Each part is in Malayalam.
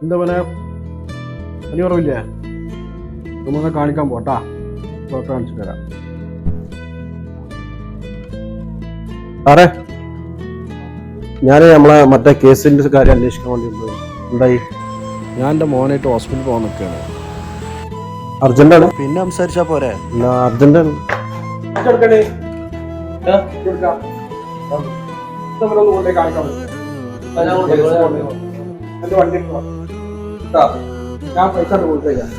എന്താ പിന്നെ പനി കുറവില്ലേ? നമ്മളെ കാണിക്കാൻ പോട്ടാ, ഡോക്ടറെ കാണിച്ചിട്ട് തരാം. സാറേ, ഞാൻ നമ്മളെ മറ്റേ കേസിന്റെ കാര്യം അന്വേഷിക്കാൻ വേണ്ടി എന്തായി? ഞാൻ എൻ്റെ മോനായിട്ട് ഹോസ്പിറ്റലിൽ പോകാൻ നിൽക്കുകയാണ്. അർജന്റാണ്. പിന്നെ സംസാരിച്ചാ പോരെ? അർജന്റാണ്. ഞാൻ പൈസ കൊടുത്തേക്കാം.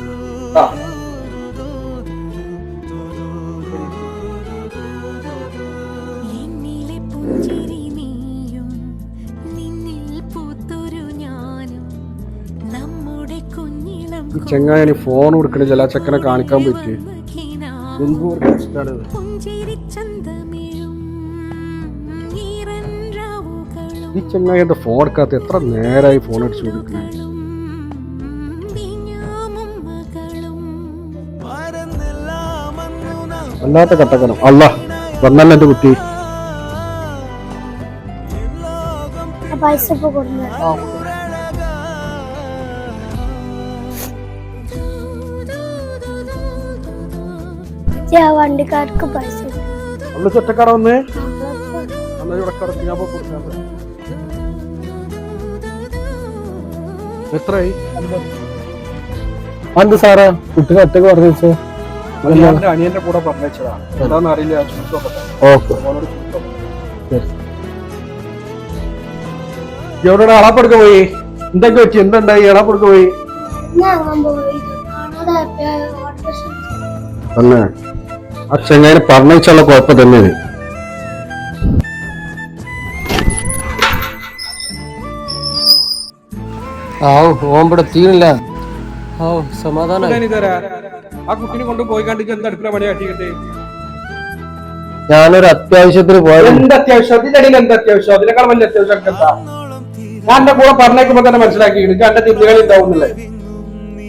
ചെങ്ങായി ഫോൺ കൊടുക്കണില്ല, ചെക്കനെ കാണിക്കാൻ പറ്റി. എന്തോ ഒരു കഷ്ടാണിത്. ഈ ചെങ്ങായിന്റെ ഫോൺ എടുക്കാത്ത എത്ര നേരമായി ഫോൺ അടിച്ചു കൊടുക്കണേ. അല്ലാത്ത കട്ടക്കണം. അല്ല വന്നല്ല എന്റെ കുട്ടി. വണ്ടിക്കാർക്ക് പൈസ ഒറ്റക്കട വന്നേ. എത്രയായി? എന്ത് സാറാ കുട്ടിനെ ഒറ്റക്ക് പറഞ്ഞു? അനിയന്റെ കൂടെ പറഞ്ഞാ എന്താന്ന് അറിയില്ല. എവിടെ അളപ്പെടുക്ക പോയി? എന്തൊക്കെ വെച്ച് എന്തുണ്ടായി? അളപ്പെടുക്ക പോയി തന്നെ. ആ ചെങ്ങായിനെ പറഞ്ഞുള്ള കുഴപ്പം തന്നെ. ഓമ്പടെ തീരില്ല. സമാധാനം. ആ കുട്ടിനെ കൊണ്ട് പോയി കണ്ടിട്ട് എന്താ അടുക്കള പണി കാട്ടിക്കിട്ട്? ഞാനൊരു അത്യാവശ്യത്തിന് പോയത്. എന്ത് അത്യാവശ്യം? അതിനിടയിൽ എന്ത് അത്യാവശ്യം? അതിനേക്കാൾ വലിയ അത്യാവശ്യം എന്താ? ഞാൻ എന്റെ കൂടെ പറഞ്ഞേക്കുമ്പോ തന്നെ മനസ്സിലാക്കി എനിക്ക് എന്റെ തിരികളി ഉണ്ടാവുന്നില്ലേ.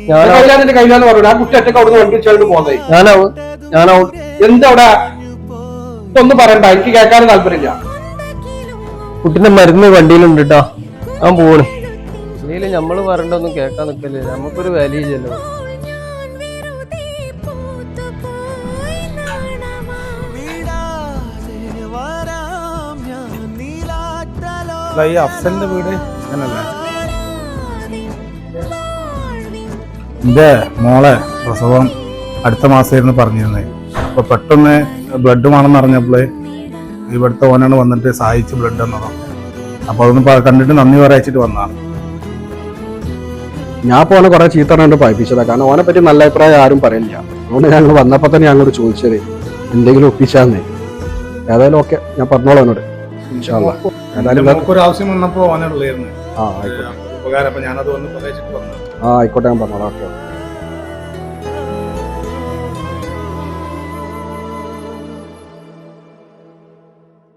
കയ്യിലാന്നിട്ട് കയ്യിലാന്ന് പറഞ്ഞു. ആ കുട്ടി ഒറ്റക്ക് അവിടുന്ന് വണ്ടി വെച്ചുകൊണ്ട് പോകുന്നത്. ഞാനാവും എന്തവിടെ ഒന്നും പറയണ്ട, എനിക്ക് കേൾക്കാനും താല്പര്യമില്ല. കുട്ടിന്റെ മരുന്ന് വണ്ടിയിലുണ്ട് കേട്ടോ. ഞാൻ പോണ്. ഇല്ലെങ്കിൽ നമ്മള് പറയണ്ടൊന്നും കേൾക്കാൻ നിൽക്കല്ലേ, നമുക്കൊരു വിലയില്ലല്ലോ. ഈ അഫ്സലിന്റെ വീട് അങ്ങനല്ലേ? എന്റെ മോളെ പ്രസവം അടുത്ത മാസമായിരുന്നു പറഞ്ഞിരുന്നത്. അപ്പൊ പെട്ടെന്ന് ബ്ലഡ് വേണമെന്ന് അറിഞ്ഞപ്പോള് ഇവിടുത്തെ ഓനാണ് വന്നിട്ട് സഹായിച്ച് ബ്ലഡ് എന്നതോ. അപ്പൊ അതൊന്ന് കണ്ടിട്ട് നന്ദി പറയിച്ചിട്ട് വന്നതാണ്. ഞാൻ പോനെ കുറെ ചീത്ത പറഞ്ഞിട്ട് പഴിപ്പിച്ചതാ. കാരണം ഓനെ പറ്റി നല്ല അഭിപ്രായം ആരും പറയില്ല. അതുകൊണ്ട് ഞങ്ങൾ വന്നപ്പോ തന്നെ ഞങ്ങളോട് ചോദിച്ചത് എന്തെങ്കിലും ഒപ്പിച്ചാന്നേ. ഏതായാലും ഓക്കെ, ഞാൻ പറഞ്ഞോളൂ അവനോട്. ഒരു ആവശ്യം വന്നപ്പോ ഓനുള്ളായിരുന്നു. ആ ആയിക്കോട്ടെ, ഉപകാരം. അപ്പൊ ഞാനത് വന്ന് പറയിച്ചിട്ട് വന്നു. ആയിക്കോട്ടെ, ഞാൻ പറഞ്ഞോളാം. ഓക്കെ.